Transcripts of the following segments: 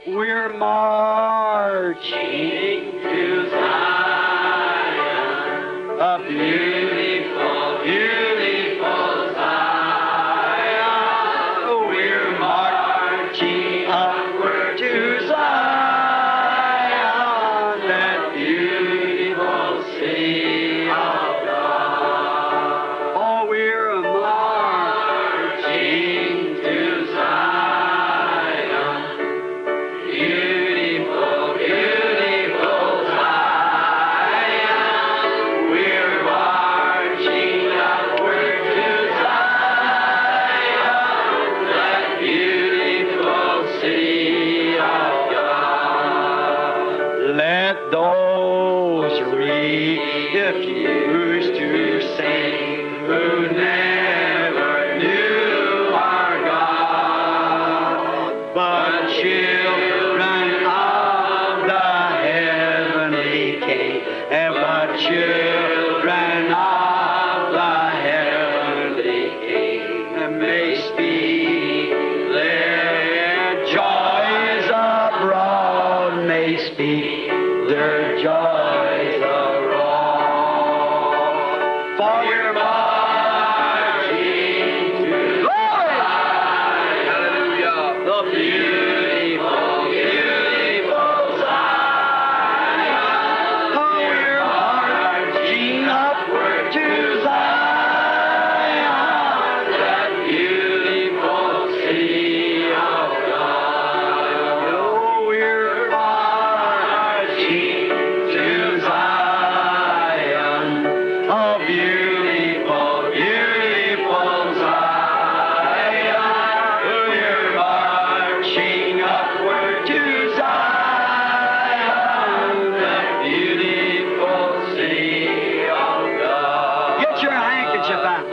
We're marching to Zion, a beautiful, beautiful Zion. We're marching upward to Zion, that beautiful city of God. Oh, we're marching to Zion, beautiful, beautiful Zion. We're marching upward to Zion, that beautiful city of God. Let those refuse to sing who never knew our God, but children of the heavenly King, and but children of the heavenly King, and may speak their joys abroad, may speak their joys abroad. For we're marching to Hallelujah, the beautiful, beautiful Zion. Oh, we're marching upward to Zion, that beautiful city of God. Oh, we're marching to Zion, a beautiful, beautiful Zion. We're marching upward to Zion, that beautiful city of God. Get your handkerchief out.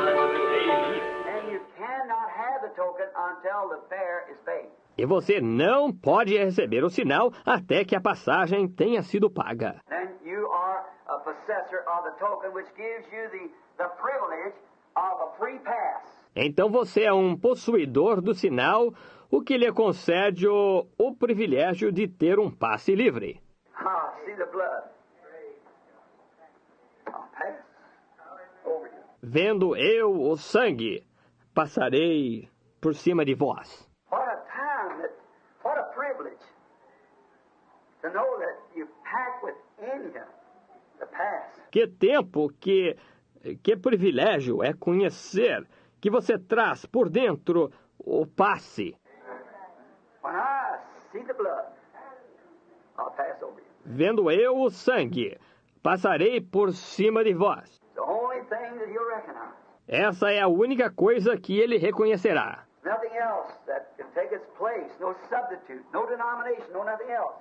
And you cannot have the token until the fare is paid. E você não pode receber o sinal até que a passagem tenha sido paga. Then you are a possessor of the token, which gives you the privilege of a free pass. Então você é um possuidor do sinal, o que lhe concede o privilégio de ter um passe livre. Ah, see the blood. I'll pass over you. Vendo eu o sangue, passarei por cima de vós. What a time what a privilege to know that you pack within you the pass. Que tempo, que privilégio é conhecer que você traz por dentro o passe. When I see the blood, I'll pass over you. Vendo eu o sangue, passarei por cima de vós. It's the only thing that he'll recognize. Essa é a única coisa que ele reconhecerá. Nothing else that can take its place. No substitute, no denomination, no nothing else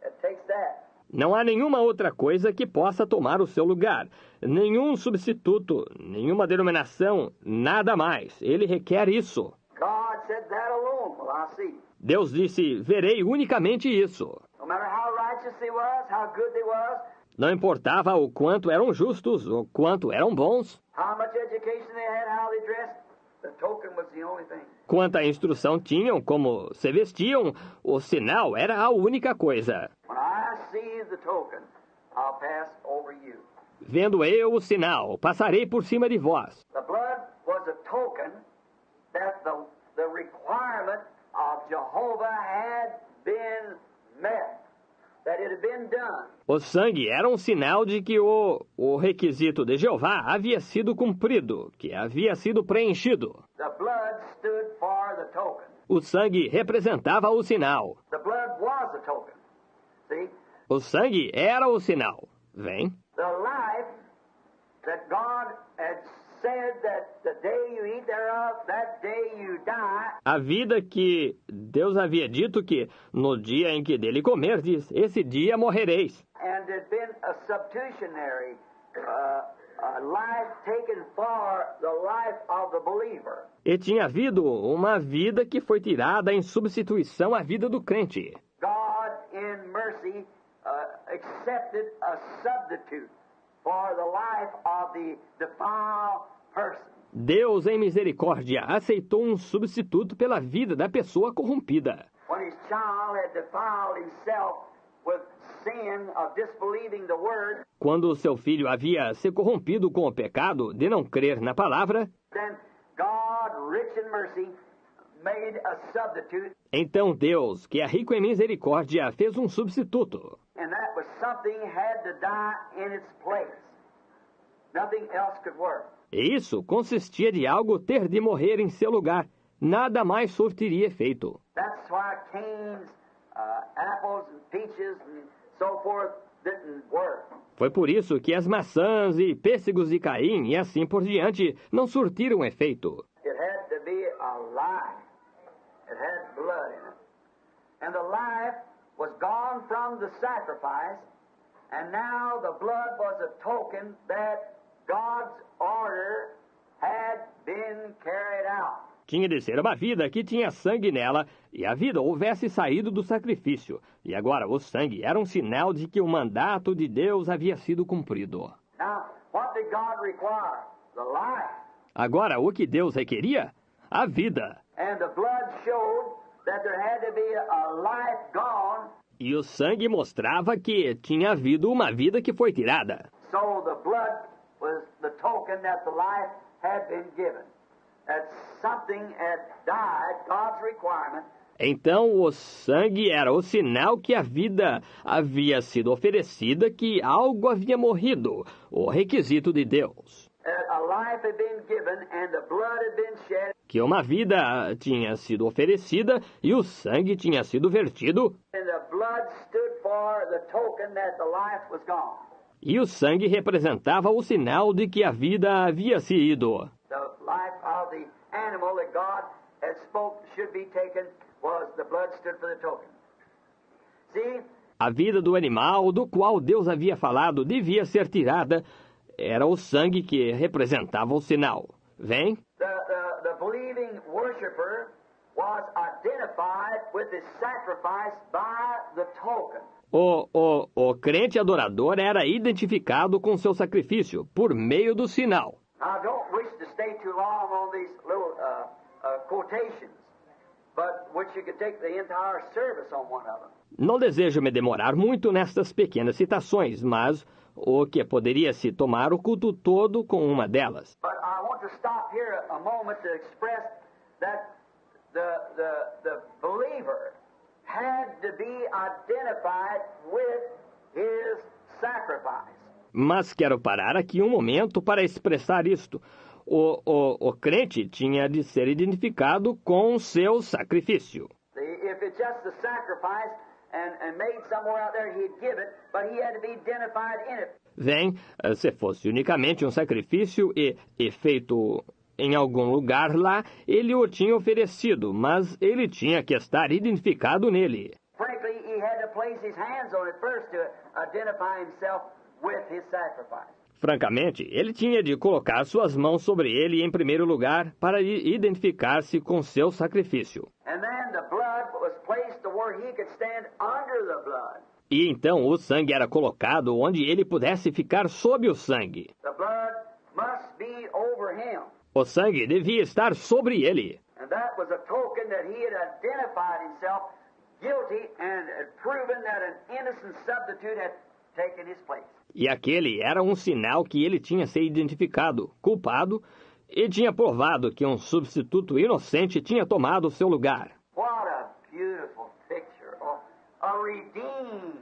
that takes that. Não há nenhuma outra coisa que possa tomar o seu lugar. Nenhum substituto, nenhuma denominação, nada mais. Ele requer isso. God said that alone will I see. Deus disse, verei unicamente isso. No matter how righteous they was, how good they was, Não importava o quanto eram justos, o quanto eram bons, how much education they had, how they dressed, the token was the only thing. quanta instrução tinham, como se vestiam, o sinal era a única coisa. When I see the token, I'll pass over you. Vendo eu o sinal, passarei por cima de vós. The blood was a token that the requirement of Jehovah had been met, that it had been done. O sangue era um sinal de que o requisito de Jeová havia sido cumprido, que havia sido preenchido. The blood stood for the token. O sangue representava o sinal. The blood was the token. See? O sangue era o sinal. Vem. The life that God had said that the day you eat thereof, that day you die. A vida que Deus havia dito que, no dia em que dele comerdes, esse dia morrereis. And there'd been a substitutionary life taken for the life of the believer. E tinha havido uma vida que foi tirada em substituição à vida do crente. God, in mercy, accepted a substitute for the life of the defiled person. Deus, em misericórdia, aceitou um substituto pela vida da pessoa corrompida. when his child had defiled himself with sin of disbelieving the word, Quando o seu filho havia se corrompido com o pecado de não crer na palavra, then God, rich in mercy, made a substitute, então Deus, que é rico em misericórdia, fez um substituto. and that was something had to die in its place. Nothing else could work. E isso consistia de algo ter de morrer em seu lugar. Nada mais surtiria efeito. That's why Cain's apples and peaches and so forth didn't work. Foi por isso que as maçãs e pêssegos de Caim e assim por diante não surtiram efeito. It had to be a life. It had blood in it. And the life was gone from the sacrifice, and now the blood was a token that God's order had been carried out. Tinha de ser uma vida que tinha sangue nela, e a vida houvesse saído do sacrifício. E agora o sangue era um sinal de que o mandato de Deus havia sido cumprido. Now, what did God require? The life. Agora, o que Deus requeria? A vida. And the blood showed that there had to be a life gone. E o sangue mostrava que tinha havido uma vida que foi tirada. So the blood was the token that the life had been given. That something had died, God's requirement. Então o sangue era o sinal que a vida havia sido oferecida, que algo havia morrido, o requisito de Deus. That a life had been given and the blood had been shed. Que uma vida tinha sido oferecida e o sangue tinha sido vertido, And the blood stood for the token that the life was gone. e o sangue representava o sinal de que a vida havia se ido. The life of the animal that God had spoke should be taken was the blood stood for the token. See? A vida do animal do qual Deus havia falado devia ser tirada. Era o sangue que representava o sinal. Vem? The believing worshiper was identified with his sacrifice by the token. O crente adorador era identificado com seu sacrifício por meio do sinal. Now, I don't wish to stay too long on these little quotations, but which you could take the entire service on one of them. Não desejo me demorar muito nestas pequenas citações, mas o que poderia se tomar o culto todo com uma delas. But I want to stop here a moment to express that the believer had to be identified with his sacrifice. Mas quero parar aqui um momento para expressar isto. O crente tinha de ser identificado com seu sacrifício. If it's just a sacrifice and made somewhere out there, he'd give it, but he had to be identified in it. Vem, se fosse unicamente um sacrifício e feito em algum lugar lá, ele o tinha oferecido, mas ele tinha que estar identificado nele. Frankly, he had to place his hands on it first to identify himself with his sacrifice. Francamente, ele tinha de colocar suas mãos sobre ele em primeiro lugar para identificar-se com seu sacrifício. And then the blood was placed to where he could stand under the blood. E então o sangue era colocado onde ele pudesse ficar sob o sangue. The blood must be over him. O sangue devia estar sobre ele. And that was a token that he had identified himself guilty and had proven that an innocent substitute had taken his place. E aquele era um sinal que ele tinha se identificado, culpado, e tinha provado que um substituto inocente tinha tomado seu lugar. What a beautiful picture. Oh, a redeemed.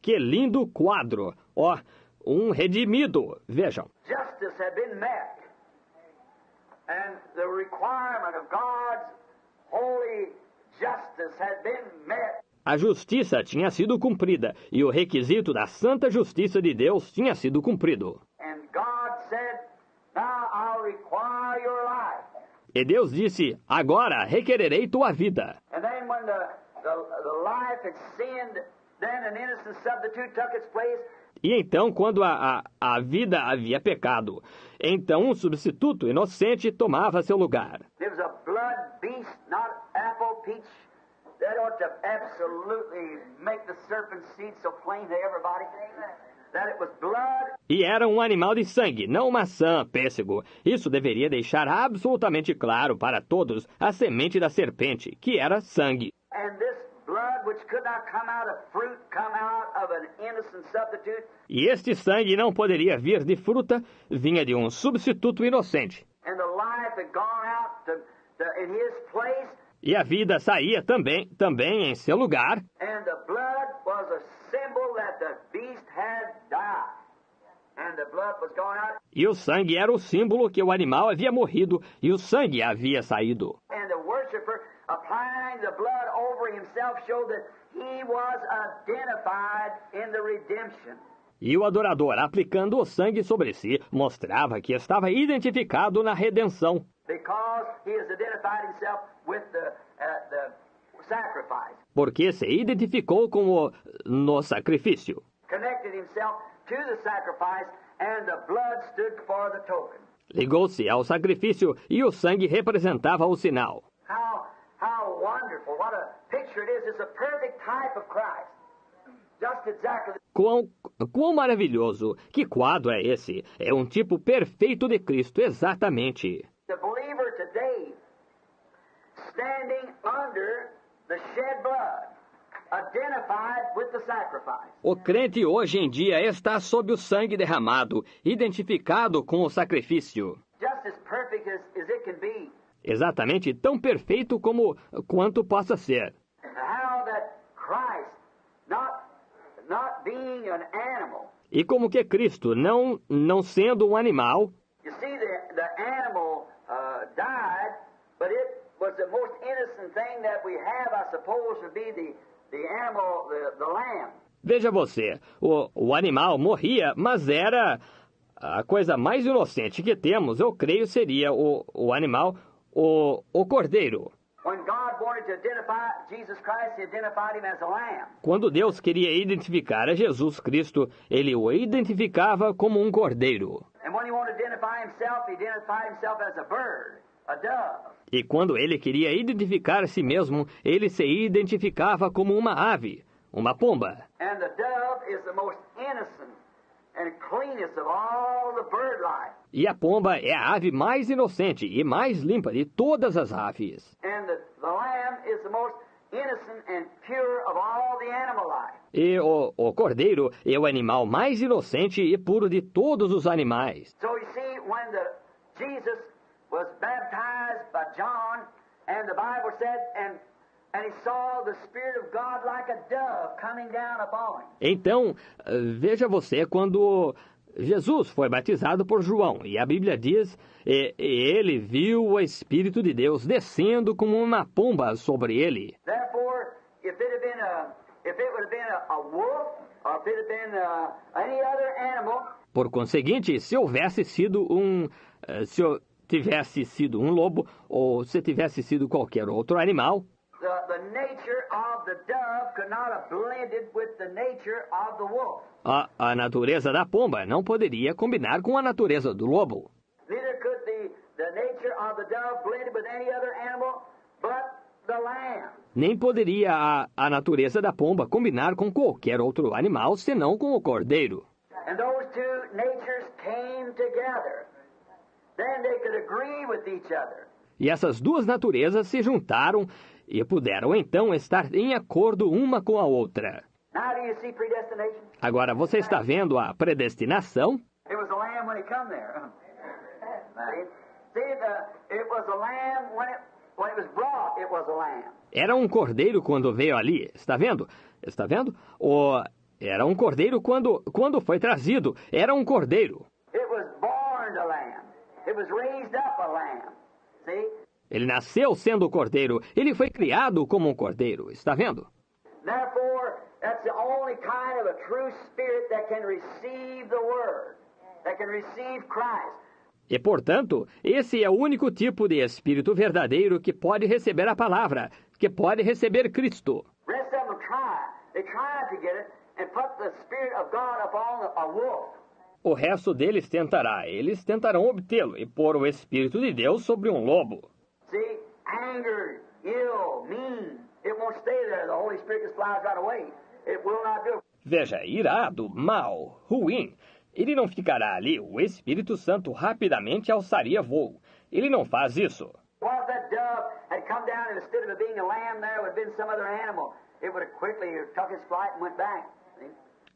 Que lindo quadro! Ó, um redimido. Vejam. Justice had been met. And the requirement of God's holy justice had been met. A justiça tinha sido cumprida e o requisito da santa justiça de Deus tinha sido cumprido. And God said, now I'll require your life. E Deus disse, agora requererei tua vida. And then when the life had sinned, then an innocent substitute took its place. E então, quando a vida havia pecado, então um substituto inocente tomava seu lugar. There was a blood beast, not apple, peach. That ought to absolutely make the serpent's seed so plain to everybody. that it was blood. E era um animal de sangue, não maçã, pêssego. Isso deveria deixar absolutamente claro para todos a semente da serpente, que era sangue. And this blood, which could not come out of fruit, come out of an innocent substitute. E este sangue não poderia vir de fruta, vinha de um substituto inocente. And the life had gone out in his place. E a vida saía também em seu lugar. And the blood was a symbol that the beast had died. And the blood was going out. E o sangue era o símbolo que o animal havia morrido e o sangue havia saído. And the worshiper applying the blood over himself showed that he was identified in the redemption. E o adorador, aplicando o sangue sobre si, mostrava que estava identificado na redenção. Because he has identified himself with the sacrifice. Porque se identificou no sacrifício. Connected himself to the sacrifice, and the blood stood for the token. Ligou-se ao sacrifício e o sangue representava o sinal. How wonderful! What a picture it is! It's a perfect type of Christ. Just exactly. Quão maravilhoso! Que quadro é esse? É um tipo perfeito de Cristo, exatamente. The believer today, standing under the shed blood, identified with the sacrifice. O crente hoje em dia está sob o sangue derramado, identificado com o sacrifício. Just as perfect as it can be. Exatamente tão perfeito quanto possa ser. How that Christ, not being an animal. E como que Cristo, não sendo um animal, You see, the animal died, but it was the most innocent thing that we have, I suppose, would be the animal, the lamb. veja você, o animal morria, mas era a coisa mais inocente que temos, eu creio, seria o animal, o cordeiro. When God wanted to identify Jesus Christ, he identified him as a lamb. Quando Deus queria identificar a Jesus Cristo, ele o identificava como um cordeiro. And when he wanted to identify himself, he identified himself as a bird, a dove. E quando ele queria identificar a si mesmo, ele se identificava como uma ave, uma pomba. And the dove is the most innocent and cleanest of all the bird life. E a pomba é a ave mais inocente e mais limpa de todas as aves. And the lamb is the most innocent and pure of all the animal life. E o cordeiro é o animal mais inocente e puro de todos os animais. So you see, when Jesus was baptized by John, and the Bible said, and he saw the Spirit of God like a dove coming down upon him. Então, veja você, quando Jesus foi batizado por João, e a Bíblia diz, e ele viu o Espírito de Deus descendo como uma pomba sobre ele. Therefore, if it would have been a wolf, or if it had been any other animal, Por conseguinte, se tivesse sido um lobo, ou se tivesse sido qualquer outro animal, the nature of the dove could not have blended with the nature of the wolf. a natureza da pomba não poderia combinar com a natureza do lobo. Neither could the nature of the dove blended with any other animal but the lamb. Nem poderia a natureza da pomba combinar com qualquer outro animal, senão com o cordeiro. And those two natures came together. Then they could agree with each other. E essas duas naturezas se juntaram e puderam então estar em acordo uma com a outra. Now do you see predestination? Agora, você está vendo a predestinação? It was a lamb when he come there. It was a lamb when it was brought, it was a lamb. Era um cordeiro quando veio ali. Está vendo? Está vendo? Era um cordeiro quando foi trazido. Era um cordeiro. It was born a lamb. It was raised up a lamb. See? Ele nasceu sendo cordeiro. Ele foi criado como um cordeiro. Está vendo? Therefore, that's the only kind of a true spirit that can receive the word, that can receive Christ. E, portanto, esse é o único tipo de espírito verdadeiro que pode receber a palavra, que pode receber Cristo. The rest of them they tried to get it and put the Spirit of God upon a wolf. O resto deles eles tentarão obtê-lo e pôr o Espírito de Deus sobre um lobo. See, anger, ill, mean, it won't stay there. The Holy Spirit just flies right away. It will not do it. Veja, irado, mal, ruim. Ele não ficará ali. O Espírito Santo rapidamente alçaria voo. Ele não faz isso. What if that dove had come down and instead of it being a lamb there would have been some other animal? It would have quickly took its flight and went back. See?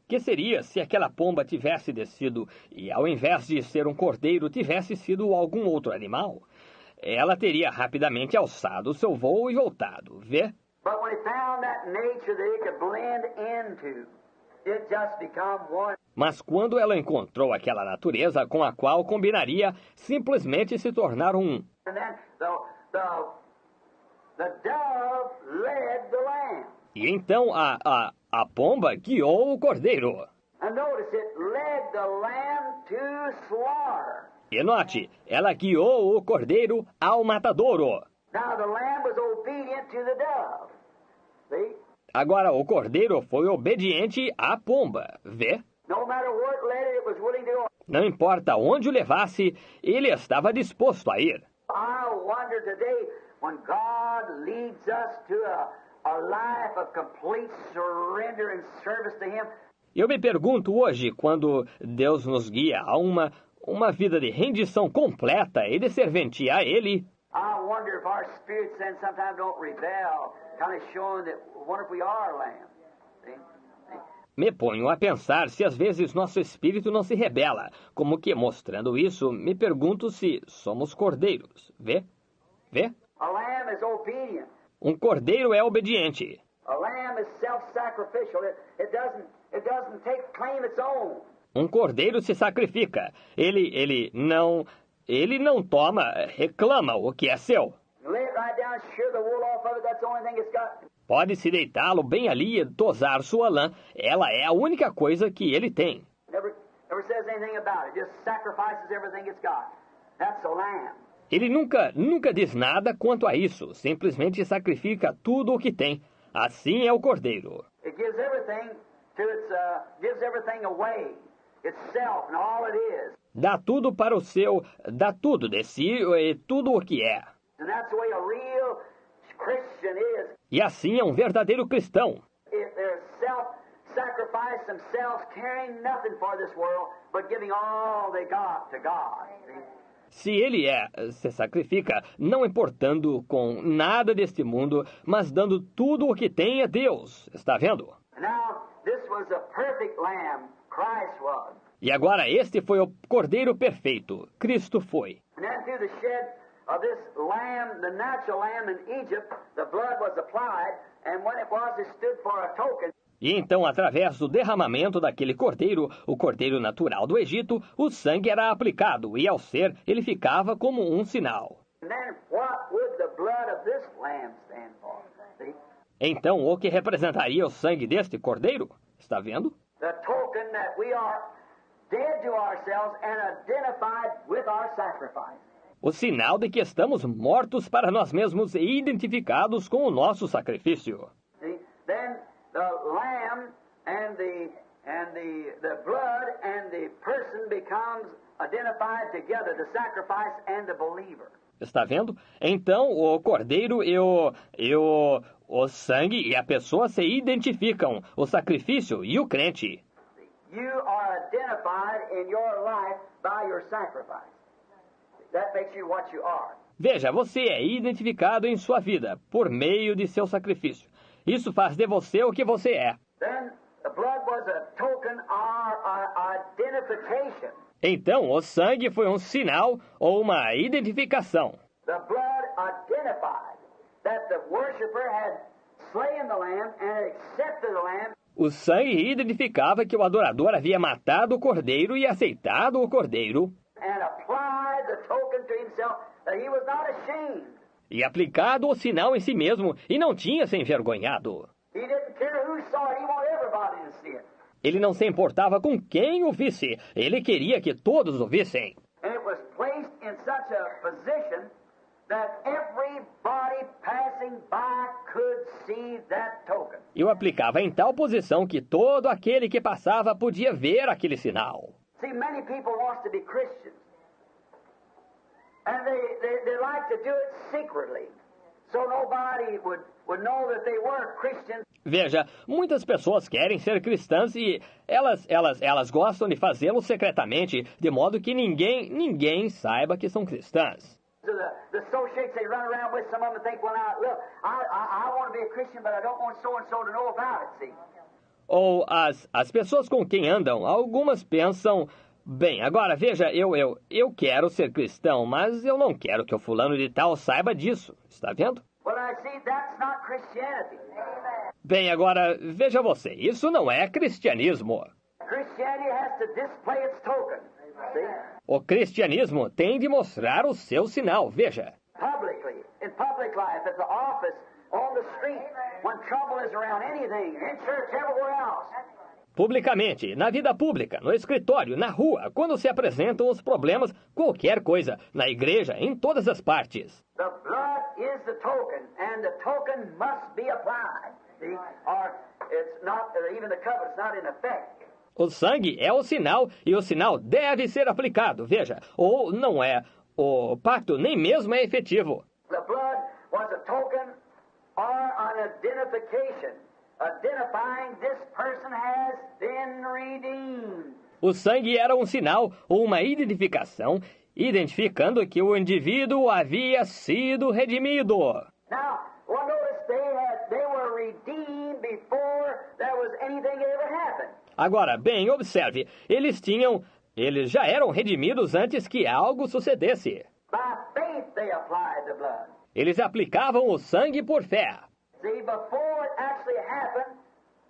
Que seria se aquela pomba tivesse descido e, ao invés de ser um cordeiro, tivesse sido algum outro animal? Ela teria rapidamente alçado o seu voo e voltado, vê? But when he found that nature that he could blend into, it just become one. Mas quando ela encontrou aquela natureza com a qual combinaria, simplesmente se tornar um. And then the dove led the lamb. E então a pomba guiou o cordeiro. And notice it led the lamb to slaughter. E note, ela guiou o cordeiro ao matadouro. Now the lamb was obedient to the dove. See? Agora o cordeiro foi obediente à pomba, vê? No matter where it led it, it was willing to go. Não importa onde o levasse, ele estava disposto a ir. I wonder today when God leads us to a life of complete surrender and service to Him. Eu me pergunto hoje, quando Deus nos guia a uma vida de rendição completa e de serventia a Ele, I wonder if our spirits then sometimes don't rebel, kind of showing that, wonder if we are lamb. See? me ponho a pensar se às vezes nosso espírito não se rebela, como que, mostrando isso, me pergunto se somos cordeiros. Vê? Vê? A lamb is obedient. Um cordeiro é obediente. A lamb is self-sacrificial. It doesn't take claim its own. Um cordeiro se sacrifica. Ele não toma, reclama o que é seu. You lay it right down, shear the wool off of it, that's the only thing it's got. Pode-se deitá-lo bem ali e tosar sua lã. Ela é a única coisa que ele tem. Never says anything about it. Just sacrifices everything it's got. That's the lamb. Ele nunca diz nada quanto a isso. Simplesmente sacrifica tudo o que tem. Assim é o cordeiro. It gives everything to gives everything away. Itself and all it is. Dá tudo para o seu, dá tudo de si e tudo o que é. And that's the way a real Christian is. E assim é um verdadeiro cristão. If they're self-sacrifice themselves, caring nothing for this world, but giving all they got to God. Se ele se sacrifica, não importando com nada deste mundo, mas dando tudo o que tem a Deus. Está vendo? Now, this was a perfect lamb, Christ was. E agora este foi o cordeiro perfeito. Cristo foi. And then through the shed of this lamb, the natural lamb in Egypt, the blood was applied, and when it was, it stood for a token. E então, através do derramamento daquele cordeiro, o cordeiro natural do Egito, o sangue era aplicado, e ao ser, ele ficava como um sinal. And then what would the blood of this lamb stand for? See? Então, o que representaria o sangue deste cordeiro? Está vendo? The token that we are dead to ourselves and identified with our sacrifice. O sinal de que estamos mortos para nós mesmos e identificados com o nosso sacrifício. See? Then the lamb and the blood and the person becomes identified together, the sacrifice and the believer. Está vendo? Então, o cordeiro e o sangue e a pessoa se identificam, o sacrifício e o crente. You are identified in your life by your sacrifice. That makes you what you are. Veja, você é identificado em sua vida por meio de seu sacrifício. Isso faz de você o que você é. Then the blood was a token of identification. Então, o sangue foi um sinal ou uma identificação. The blood identified that the worshiper had slain the lamb and accepted the lamb. O sangue identificava que o adorador havia matado o cordeiro e aceitado o cordeiro. And applied the token to himself that he was not ashamed. E aplicado o sinal em si mesmo e não tinha se envergonhado. He didn't care who saw it. He wanted everybody to see it. Ele não se importava com quem o visse. Ele queria que todos o vissem. And it was placed in such a position that everybody passing by could see that token. E o aplicava em tal posição que todo aquele que passava podia ver aquele sinal. See, many people want to be Christians. And they like to do it secretly. so nobody would know that they were Christians. Veja, muitas pessoas querem ser cristãs e elas gostam de fazê-lo secretamente, de modo que ninguém saiba que são cristãs. So the associates, they run around with some of them and think, well, now, look, I want to be a Christian, but I don't want so-and-so to know about it, see? Ou as pessoas com quem andam, algumas pensam, bem, agora veja, eu quero ser cristão, mas eu não quero que o fulano de tal saiba disso, está vendo? Well, I see, that's not Christianity. Bem, agora veja você, isso não é cristianismo. Christianity has to display its token, see? O cristianismo tem de mostrar o seu sinal, veja. Publicly, in public life, at the office, on the street, when trouble is around, anything, in church, everywhere else. Publicamente, na vida pública, no escritório, na rua, quando se apresentam os problemas, qualquer coisa, na igreja, em todas as partes. The blood is the token, and the token must be applied. See? Or it's not, or even the covenant's not in effect. O sangue é o sinal e o sinal deve ser aplicado, veja, ou não é. O pacto nem mesmo é efetivo. The blood was a token or an identification, identifying this person has been redeemed. O sangue era um sinal ou uma identificação, identificando que o indivíduo havia sido redimido. Now, well, notice they were redeemed before there was anything that ever happened. Agora, bem, observe, eles já eram redimidos antes que algo sucedesse. By faith they applied the blood. Eles aplicavam o sangue por fé. See, before it actually happened,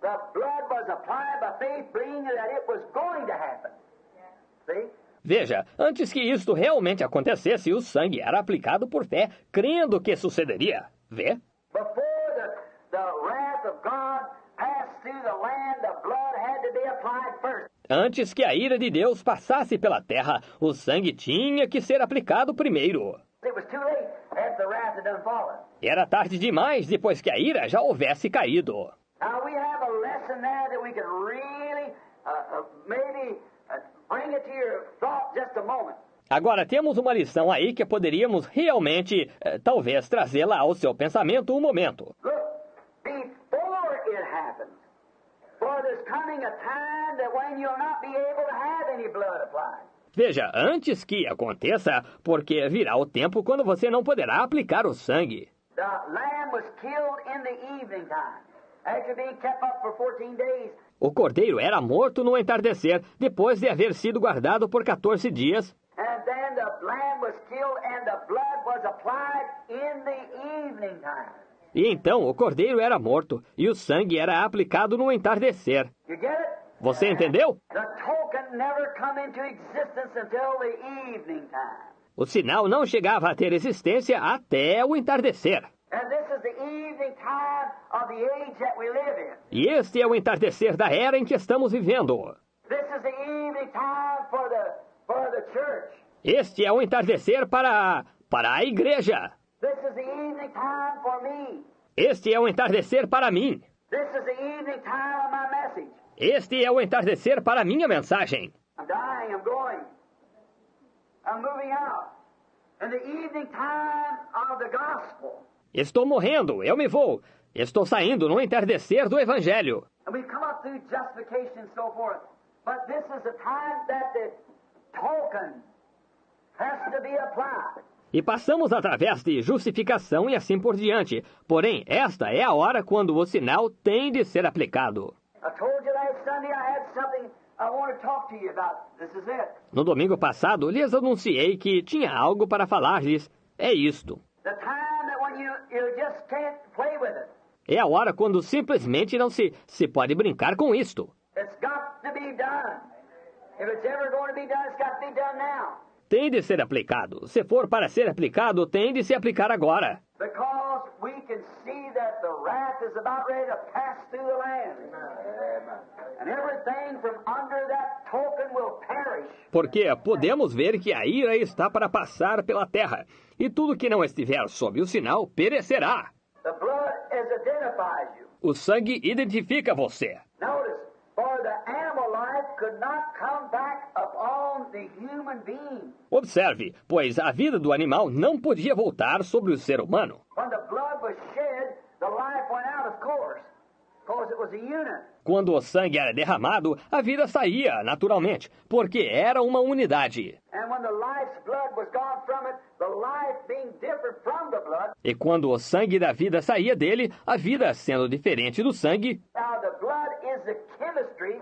the blood was applied by faith, believing that it was going to happen. See? Veja, antes que isto realmente acontecesse, o sangue era aplicado por fé, crendo que sucederia. Vê? Before the wrath of God passed through the land, the blood had to be applied first. Antes que a ira de Deus passasse pela terra, o sangue tinha que ser aplicado primeiro. It was too late after the wrath had done fallen. Era tarde demais depois que a ira já houvesse caído. Now we have a lesson there that we can really maybe bring it to your thought just a moment. Agora temos uma lição aí que poderíamos realmente, talvez, trazê-la ao seu pensamento um momento. Look, before it happens, for there's coming a time that when you'll not be able to have any blood applied. Veja, antes que aconteça, porque virá o tempo quando você não poderá aplicar o sangue. The lamb was killed in the evening time, after being kept up for 14 days. O cordeiro era morto no entardecer, depois de haver sido guardado por 14 dias. And then the lamb was killed and the blood was applied in the evening time. E então o cordeiro era morto, e o sangue era aplicado no entardecer. You get it? Você entendeu? The token never come into existence until the evening time. O sinal não chegava a ter existência até o entardecer. And this is the evening time of the age that we live in. E este é o entardecer da era em que estamos vivendo. This is the evening time for the church. Este é o entardecer para a igreja. This is the evening time for me. Este é o entardecer para mim. This is the evening time of my message. Este é o entardecer para a minha mensagem. I'm dying, I'm going. I'm moving out. And the evening time of the gospel. Estou morrendo, eu me vou. Estou saindo no entardecer do evangelho. And we come up through justification and so forth. But this is the time that the token has to be applied. E passamos através de justificação e assim por diante. Porém, esta é a hora quando o sinal tem de ser aplicado. I told you last Sunday I had something I want to talk to you about. This is it. No domingo passado, lhes anunciei que tinha algo para falar-lhes. É isto. The time that when you just can't play with it. É a hora quando simplesmente não se pode brincar com isto. It's got to be done. If it's ever going to be done, it's got to be done now. Tem de ser aplicado. Se for para ser aplicado, tem de se aplicar agora. Because we can see that the wrath is about ready to pass through the land. And everything from under that token will perish. Porque podemos ver que a ira está para passar pela terra, e tudo que não estiver sob o sinal perecerá. The blood identifies you. O sangue identifica você. Notice, for the animal life could not come back upon the human being. Observe, pois a vida do animal não podia voltar sobre o ser humano. When the blood of course, because it was a unit. Quando o sangue era derramado, a vida saía, naturalmente, porque era uma unidade. And when the life's blood was gone from it, the life being different from the blood, E quando o sangue da vida saía dele, a vida sendo diferente do sangue, now the blood is the chemistry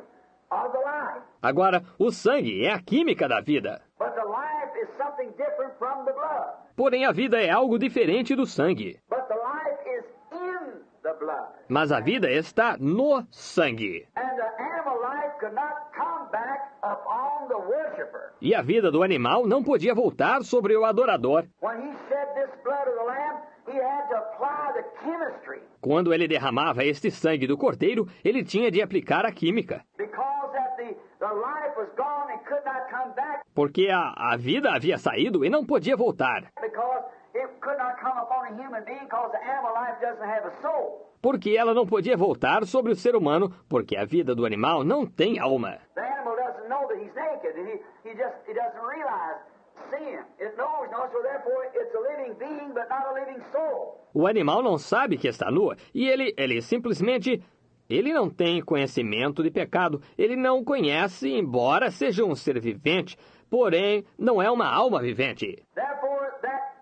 of the life. agora o sangue é a química da vida. But the life is something different from the blood. Porém, a vida é algo diferente do sangue. But the life is in the blood. Mas a vida está no sangue. And the animal life could not come back upon the worshiper. E a vida do animal não podia voltar sobre o adorador. When he shed this blood of the lamb, he had to apply the chemistry. Quando ele derramava este sangue do cordeiro, ele tinha de aplicar a química. Because that the life was gone and could not come back. Porque a vida havia saído e não podia voltar. Because it could not come upon a human being because the animal life doesn't have a soul. Porque ela não podia voltar sobre o ser humano, porque a vida do animal não tem alma. The animal doesn't know that he's naked, and he doesn't realize sin. It knows, so therefore it's a living being, but not a living soul. O animal não sabe que está nu e ele simplesmente... Ele não tem conhecimento de pecado. Ele não conhece, embora seja um ser vivente, porém não é uma alma vivente. Therefore, that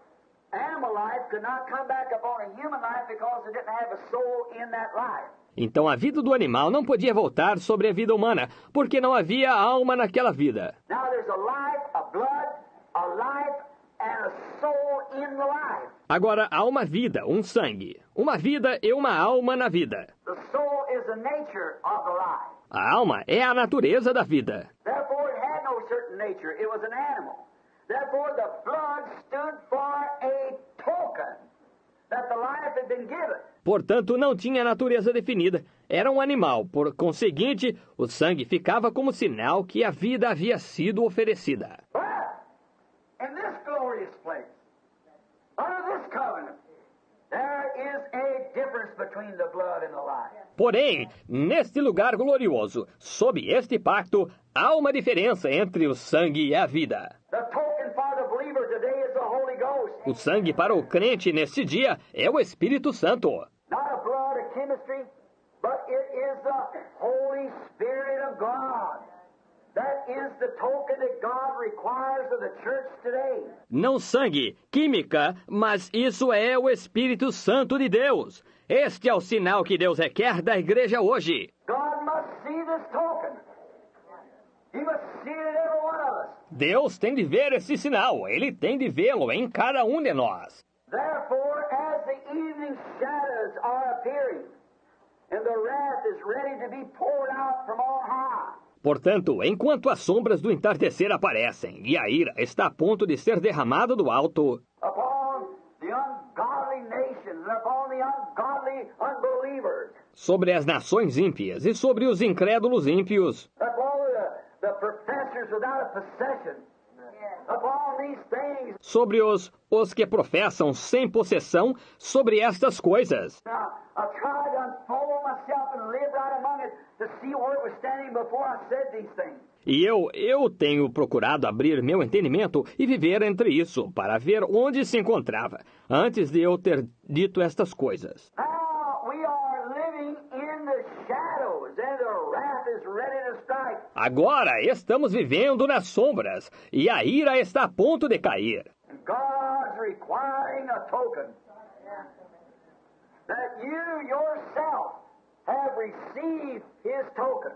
animal life could not come back upon a human life because it didn't have a soul in that life. Então a vida do animal não podia voltar sobre a vida humana, porque não havia alma naquela vida. Now there's a life, a blood, a life, and a soul in the life. Agora há uma vida, um sangue, uma vida e uma alma na vida. The soul is the nature of the life. A alma é a natureza da vida. Therefore, it had no certain nature. It was an animal. Therefore, the blood stood for a token that the life had been given. Portanto, não tinha natureza definida. Era um animal. Por conseguinte, o sangue ficava como sinal que a vida havia sido oferecida. But in this glorious place, under this covenant, there is a difference between the blood and the life. Porém, neste lugar glorioso, sob este pacto, há uma diferença entre o sangue e a vida. The token for the believer today is the Holy Ghost. O sangue para o crente neste dia é o Espírito Santo. Not a blood, a chemistry, but it is the Holy Spirit of God. That is the token that God requires of the church today. Não sangue, química, mas isso é o Espírito Santo de Deus. Este é o sinal que Deus requer da igreja hoje. God must see this token. He must see it in every one of us. Deus tem de ver esse sinal. Ele tem de vê-lo em cada um de nós. Therefore, as the evening shadows are appearing, and the wrath is ready to be poured out from on high, Portanto, enquanto as sombras do entardecer aparecem e a ira está a ponto de ser derramada do alto upon the ungodly nations, and upon the ungodly unbelievers, sobre as nações ímpias e sobre os incrédulos ímpios, upon the professors without a possession, upon these things. sobre os que professam sem possessão, sobre estas coisas. Now, I tried to unfold myself and live right among it to see where it was standing before I said these things. E eu tenho procurado abrir meu entendimento e viver entre isso, para ver onde se encontrava, antes de eu ter dito estas coisas. Now we are living in the shadows, and the wrath is ready to strike. Agora estamos vivendo nas sombras, e a ira está a ponto de cair. And God's requiring a token that you yourself have received His token,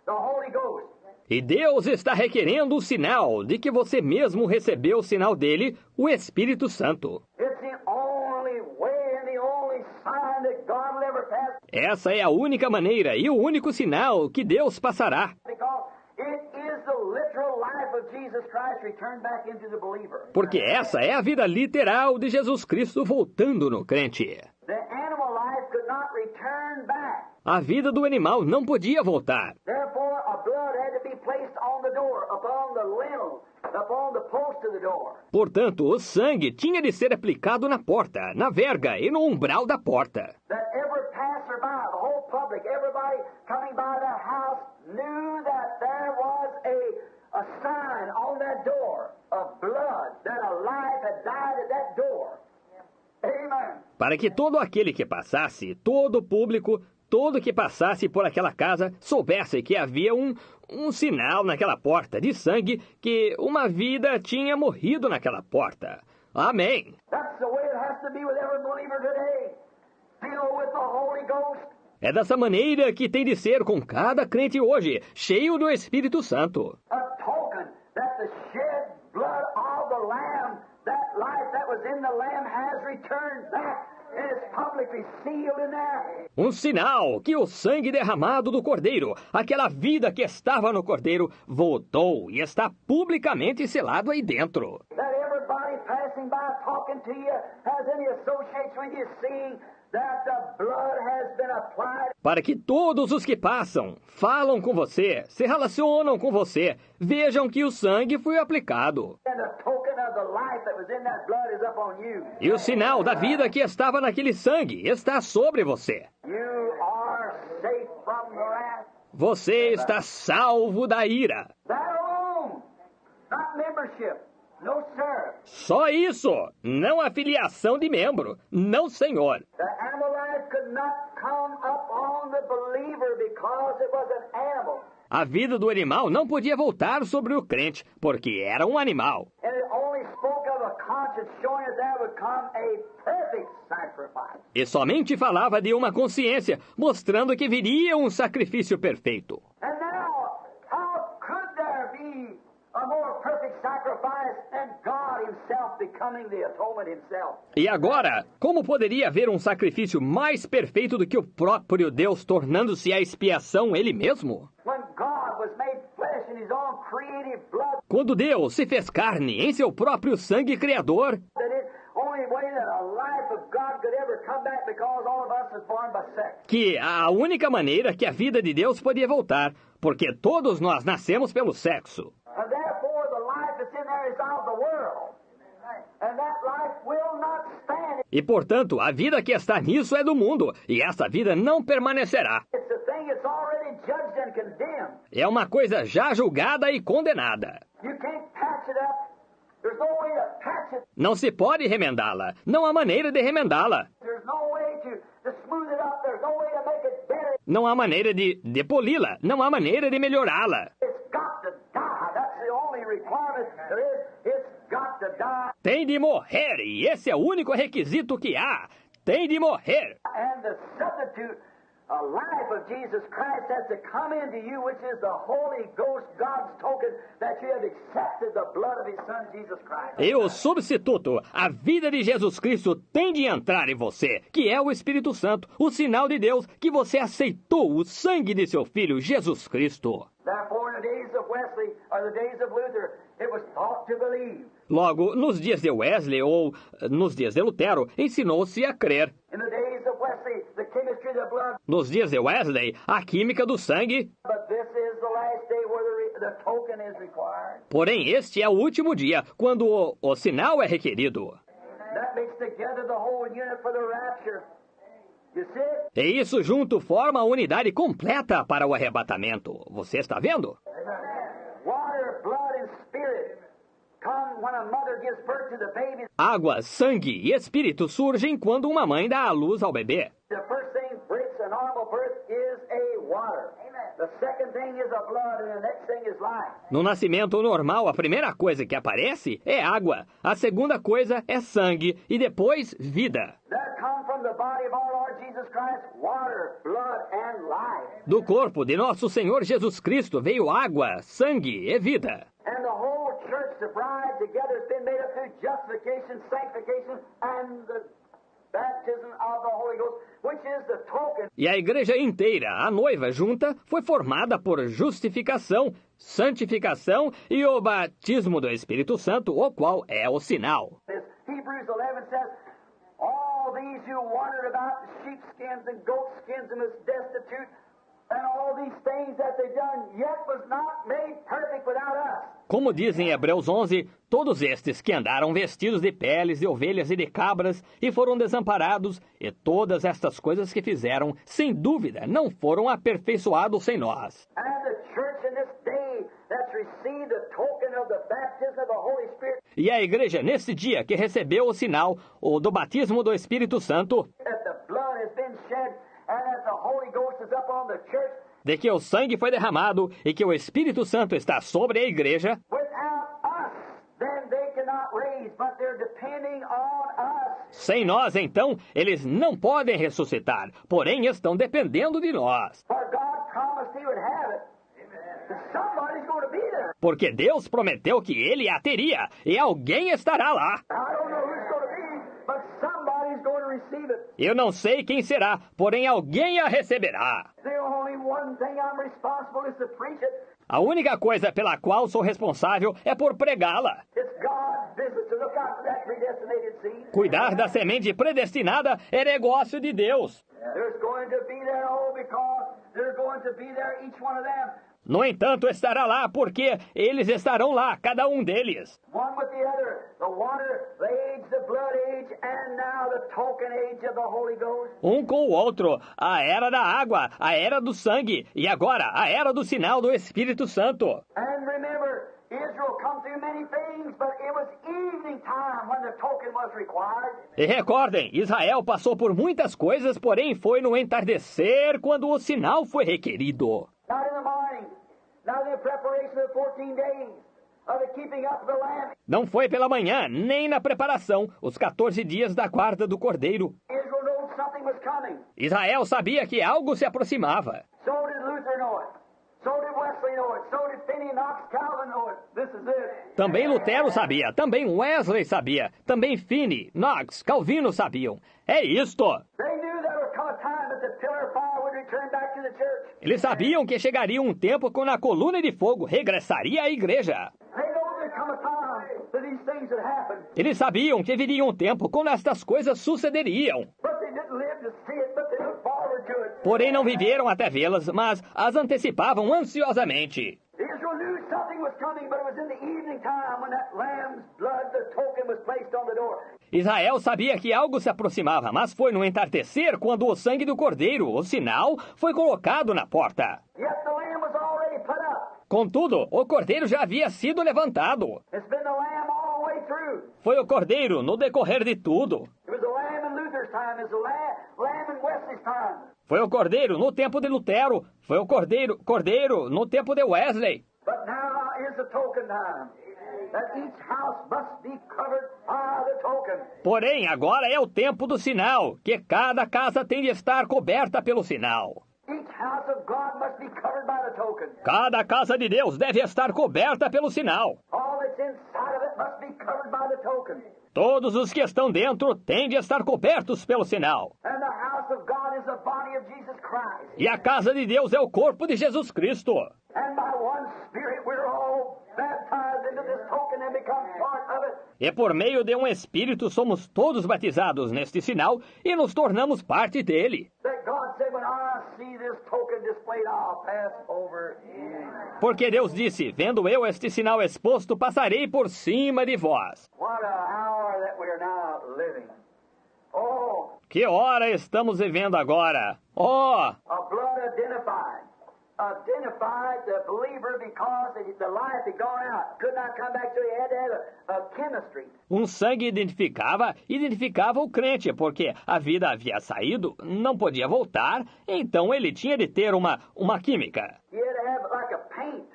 the Holy Ghost. E Deus está requerendo o sinal de que você mesmo recebeu o sinal dele, o Espírito Santo. It's the only way and the only sign that God will ever pass, Essa é a única maneira e o único sinal que Deus passará. because it is the literal life of Jesus Christ returned back into the believer. Porque essa é a vida literal de Jesus Cristo voltando no crente. The animal life could not return back. A vida do animal não podia voltar. Therefore, a blood had to be placed on the door, upon the lintel, upon the post of the door. Portanto, o sangue tinha de ser aplicado na porta, na verga e no umbral da porta. That every passerby, the whole public, everybody coming by that house knew that there was a sign on that door of blood, that a life had died at that door. Amen. para que todo aquele que passasse, todo o público, todo que passasse por aquela casa, soubesse que havia um sinal naquela porta de sangue, que uma vida tinha morrido naquela porta. Amém. That's the way it has to be with every believer today. Filled with the Holy Ghost. É dessa maneira que tem de ser com cada crente hoje, cheio do Espírito Santo. A token that the shed blood of the Lamb, that life that was in the Lamb has returned back and is publicly sealed in there. Um sinal que o sangue derramado do Cordeiro, aquela vida que estava no Cordeiro, voltou e está publicamente selado aí dentro. That everybody passing by talking to you has any association with you seeing that the blood has been applied. Para que todos os que passam, falam com você, se relacionam com você, vejam que o sangue foi aplicado. And the token of the life that was in that blood is upon you. E o sinal da vida que estava naquele sangue está sobre você. You are safe from the wrath. Você está salvo da ira. That alone, not membership. No, sir. Só isso, não a filiação de membro, não, senhor. The animal life could not come upon the believer because it was an animal. A vida do animal não podia voltar sobre o crente, porque era um animal. And it only spoke of a conscience showing that there would come a perfect sacrifice. E somente falava de uma consciência, mostrando que viria um sacrifício perfeito. And now, how could there be a more perfect sacrifice than God himself becoming the atonement himself? E agora, como poderia haver um sacrifício mais perfeito do que o próprio Deus tornando-se a expiação ele mesmo? When God was made flesh in his own creative blood, Quando Deus se fez carne em seu próprio sangue criador, that it only way that a life of God could ever come back because all of us was born by sex. que a única maneira que a vida de Deus podia voltar, porque todos nós nascemos pelo sexo. And therefore the life that's in there is of the world. And that life will not stand. E, portanto, a vida que está nisso é do mundo, e essa vida não permanecerá. It's a thing that's already judged and condemned. É uma coisa já julgada e condenada. You can't patch it up. There's no way to patch it. Não se pode remendá-la. Não há maneira de remendá-la. There's no way to smooth it up. There's no way to make it better. Não há maneira de poli-la. Não há maneira de melhorá-la. It's got to die. That's the only requirement there is. It's got to die. Tem de morrer, e esse é o único requisito que há. Tem de morrer. And the substitute, a life of Jesus Christ has to come into you, which is the Holy Ghost, God's token that you have accepted the blood of his Son, Jesus Christ. E o substituto, a vida de Jesus Cristo, tem de entrar em você, que é o Espírito Santo, o sinal de Deus que você aceitou o sangue de seu Filho, Jesus Cristo. Therefore, in the days of Wesley, or the days of Luther, it was taught to believe. Logo, nos dias de Wesley ou nos dias de Lutero, ensinou-se a crer. In the days of Wesley, the chemistry of the blood. Nos dias de Wesley, a química do sangue. But this is the last day where the token is required. Porém, este é o último dia, quando o sinal é requerido. That makes together the whole unit for the rapture. You see it? E isso junto forma a unidade completa para o arrebatamento. Você está vendo? Water, blood, and spirit come when a mother gives birth to the baby. Água, sangue e espírito surgem quando uma mãe dá à luz ao bebê. The first thing breaks a normal birth is a water. The second thing is a blood, and the next thing is life. No nascimento normal, a primeira coisa que aparece é água, a segunda coisa é sangue e depois vida. That come from the body of our Lord Jesus Christ, water, blood, and life. Do corpo de nosso Senhor Jesus Cristo veio água, sangue e vida. And the whole church, the bride together, has been made up through justification, sanctification, and the baptism of the Holy Ghost, which is the token. E a igreja inteira, a noiva junta, foi formada por justificação, santificação e o batismo do Espírito Santo, o qual é o sinal. As Hebrews 11 says, all these who wandered about in sheepskins and goatskins and was destitute, and all these things that they done, yet was not made perfect without us. Como diz em Hebreus 11, todos estes que andaram vestidos de peles de ovelhas e de cabras e foram desamparados, e todas estas coisas que fizeram, sem dúvida, não foram aperfeiçoados sem nós. And the church in this day that's received the token of the baptism of the Holy Spirit. E a igreja, nesse dia que recebeu o sinal do batismo do Espírito Santo, that the blood has been shed and that the Holy Ghost is up on the church, de que o sangue foi derramado e que o Espírito Santo está sobre a igreja, without us, then they cannot raise, but they're depending on us. sem nós, então, eles não podem ressuscitar, porém estão dependendo de nós. For God promised He would have it. And somebody's going to be there. Porque Deus prometeu que ele a teria, e alguém estará lá. I don't know who it's going to be, but somebody's going to receive it. Eu não sei quem será, porém alguém a receberá. The only one thing I'm responsible is to preach it. A única coisa pela qual sou responsável é por pregá-la. It's God's business to look out for that predestinated seed. Cuidar da semente predestinada é negócio de Deus. There's going to be there, oh, because they're going to be there, each one of them. No entanto, estará lá porque eles estarão lá, cada um deles. One with the other, the water, the age, the blood age, and now the token age of the Holy Ghost. Um com o outro, a era da água, a era do sangue, e agora a era do sinal do Espírito Santo. And remember, Israel come through many things, but it was evening time when the token was required. E recordem, Israel passou por muitas coisas, porém foi no entardecer quando o sinal foi requerido. Not in the morning, not in the preparation of the 14 days of the keeping up of the lamb. Não foi pela manhã, nem na preparação, os 14 dias da guarda do cordeiro. Israel knew something was coming. Israel sabia que algo se aproximava. So did Luther know it. So did Wesley know it. So did Finney, Knox, Calvin know it. This is it. Também Lutero sabia, também Wesley sabia, também Finney, Knox, Calvino sabiam. É isto! They knew there would come a time that the pillar of fire would return back to the church. Eles sabiam que chegaria um tempo quando a coluna de fogo regressaria à igreja. They know there'd come a time that these things would happen. Eles sabiam que viria um tempo quando estas coisas sucederiam. But they didn't live to see it, but they looked forward to it. Porém não viveram até vê-las, mas as antecipavam ansiosamente. Israel knew something was coming, but it was in the evening time when that lamb's blood, the token, was placed on the door. Israel sabia que algo se aproximava, mas foi no entardecer quando o sangue do cordeiro, o sinal, foi colocado na porta. Yet the lamb was already put up. Contudo, o cordeiro já havia sido levantado. It's been the lamb all the way through. Foi o cordeiro no decorrer de tudo. It was the lamb in Luther's time. It's the lamb in Wesley's time. Foi o cordeiro no tempo de Lutero. Foi o cordeiro no tempo de Wesley. But now is the token time. That each house must be covered by the token. Porém, agora é o tempo do sinal, que cada casa tem de estar coberta pelo sinal. Each house of God must be covered by the token. Cada casa de Deus deve estar coberta pelo sinal. All that's inside of it must be covered by the token. Todos os que estão dentro têm de estar cobertos pelo sinal. And the house of God is the body of Jesus Christ. E a casa de Deus é o corpo de Jesus Cristo. And by one Spirit we're all baptized into this token and become part of it. E por meio de um Espírito somos todos batizados neste sinal e nos tornamos parte dele. That God said, when I see this token displayed, I'll pass over you. Porque Deus disse, vendo eu este sinal exposto, passarei por cima de vós. What a hour that we're now living. Oh, Que hora estamos vivendo agora? Oh, a blood identified. Identified the believer because the life had gone out. Could not come back, so he had to have a chemistry. um sangue identificava o crente, porque a vida havia saído, não podia voltar, então ele tinha de ter uma química. He had to have like a paint,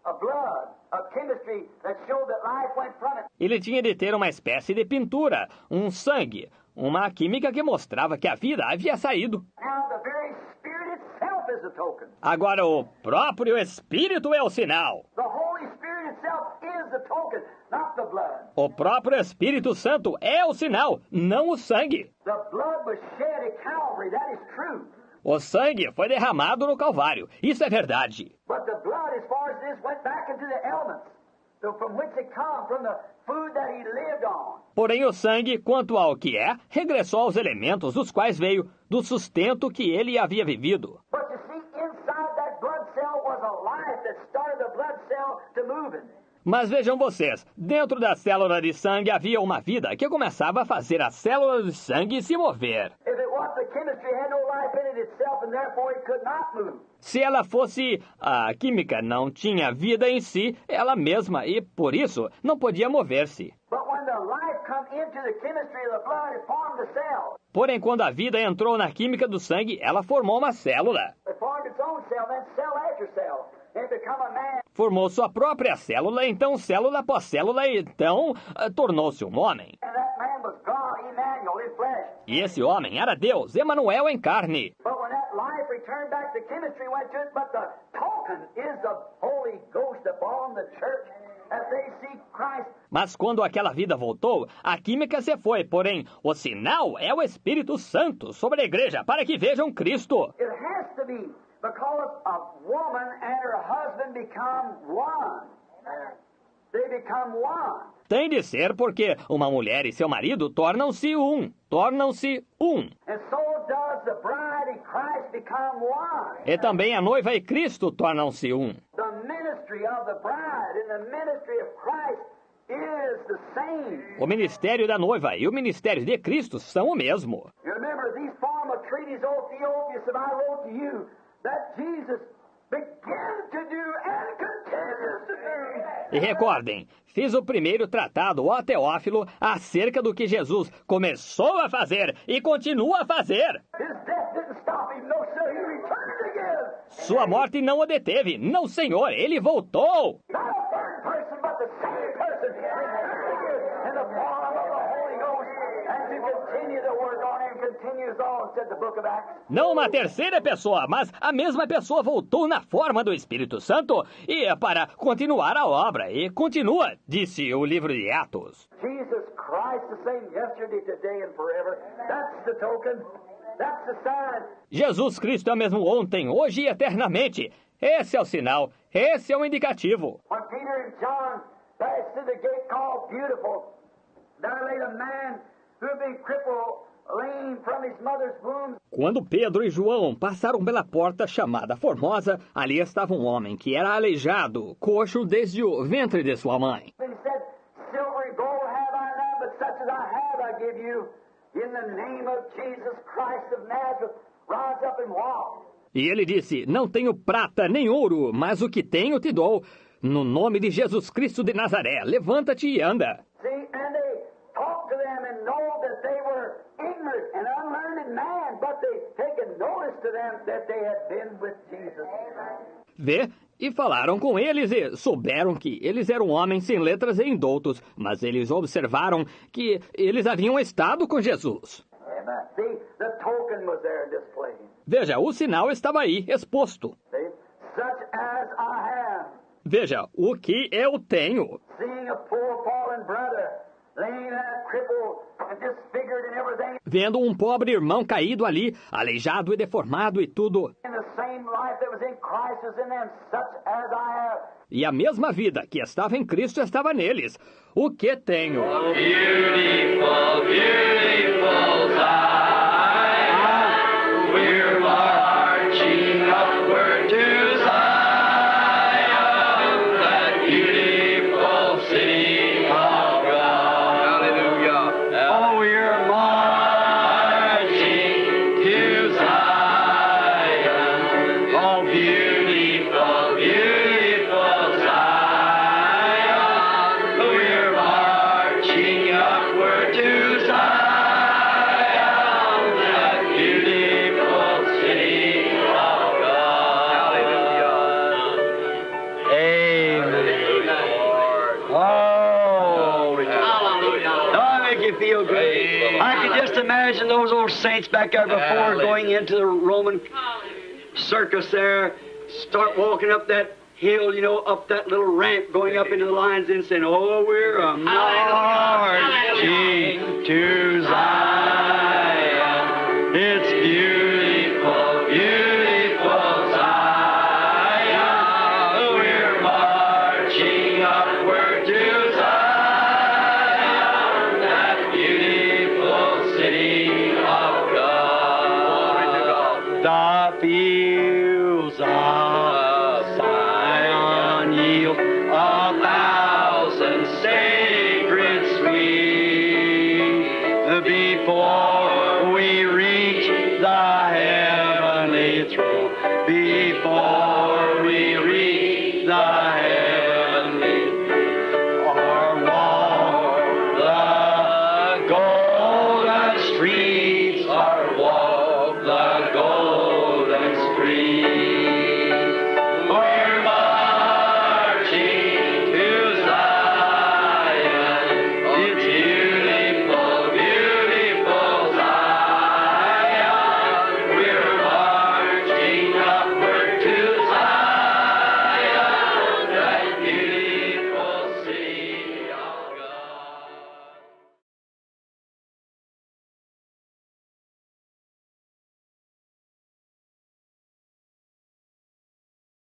a blood, a chemistry that showed that life went from it. Ele tinha de ter uma espécie de pintura, um sangue, uma química que mostrava que a vida havia saído. Now the very Spirit itself is a token. Agora o próprio Espírito é o sinal. The Holy Spirit itself is the token, not the blood. O próprio Espírito Santo é o sinal, não o sangue. The blood was shed at Calvary, that is true. O sangue foi derramado no Calvário, isso é verdade. But the blood, as far as this, went back into the elements. So from which it come, from the food that he lived on. Porém o sangue, quanto ao que é, regressou aos elementos dos quais veio, do sustento que ele havia vivido. But you see, inside that blood cell was a life that started the blood cell to moving. Mas vejam vocês, dentro da célula de sangue havia uma vida que começava a fazer a célula de sangue se mover. If it was the chemistry had no life in it, created itself and therefore it could not move. Se ela fosse a química, não tinha vida em si, ela mesma, e por isso não podia mover-se. But when the life come into the chemistry of the blood, it formed a cell. Porém, quando a vida entrou na química do sangue, ela formou uma célula. It formed its own cell, then cell after cell. It become a man. Formou sua própria célula, então célula após célula, então tornou-se um homem. And that man was God, Emmanuel, in flesh. E esse homem era Deus, Emanuel em carne. But when that life returned back, the chemistry went to it, but the token is the Holy Ghost upon the church as they see Christ. Mas quando aquela vida voltou, a química se foi, porém, o sinal é o Espírito Santo sobre a igreja, para que vejam Cristo. It has to be, because a woman and her husband become one. They become one. Tem de ser porque uma mulher e seu marido tornam-se um. Tornam-se um. And so does the bride and Christ become one. E também a noiva e Cristo tornam-se um. The ministry of the bride and the ministry of Christ is the same. O ministério da noiva e o ministério de Cristo são o mesmo. You remember these form of treaties, O Theophilus, that I wrote to you, that Jesus began to do and continues to do. E recordem, fiz o primeiro tratado, ó Teófilo, acerca do que Jesus começou a fazer e continua a fazer. His death didn't stop him, no sir, he returned again. Sua morte não o deteve. Não, Senhor, ele voltou. Not a third person, but the same person returned again in the form of the Holy Ghost, and to continue the work on him continues on, said the book of Acts. Não uma terceira pessoa, mas a mesma pessoa voltou na forma do Espírito Santo e para continuar a obra. E continua, disse o livro de Atos. Jesus Christ the same yesterday, today, and forever. That's the token. That's the sign. Jesus Cristo é o mesmo ontem, hoje e eternamente. Esse é o sinal, esse é o indicativo. When Peter and John passed through the gate called Beautiful, there lay a man who had been crippled, lame from his mother's womb. Quando Pedro e João passaram pela porta chamada Formosa, ali estava um homem que era aleijado, coxo desde o ventre de sua mãe. And he said, Silver and gold have I none, but such as I have I give you. In the name of Jesus Christ of Nazareth, rise up and walk. E ele disse, não tenho prata nem ouro, mas o que tenho te dou. No nome de Jesus Cristo de Nazaré, levanta-te e anda. See, and they talked to them and know that they were ignorant and unlearned man, but they taken notice to them that they had been with Jesus. Vê? E falaram com eles e souberam que eles eram homens sem letras e indoutos, mas eles observaram que eles haviam estado com Jesus. Amen. See, the token was there displayed. Veja, o sinal estava aí, exposto. See, such as I have, Veja, o que eu tenho. seeing a poor fallen brother, lame and crippled and disfigured and everything, Vendo um pobre irmão caído ali, aleijado e deformado e tudo. in the same life that was in Christ was in them, such as I have. E a mesma vida que estava em Cristo estava neles. O que tenho? Beautiful, beautiful Zion, we're marching upward to Zion, that beautiful city of God. Hallelujah. Oh, we're marching to Zion. Oh, beautiful, beautiful Zion, we're marching upward to Zion, that beautiful city of God. Hallelujah. Amen. Oh, hallelujah. Don't that make you feel good? I can just imagine those old saints back there before going into the Roman circus there, start walking up that hill, you know, up that little ramp, going up into the lines and saying, oh, we're a marching to Zion. It's beautiful, beautiful Zion. We're marching upward to Zion, that beautiful city of God. The fields of Zion yield a thousand sacred sweet before we reach the heavenly through before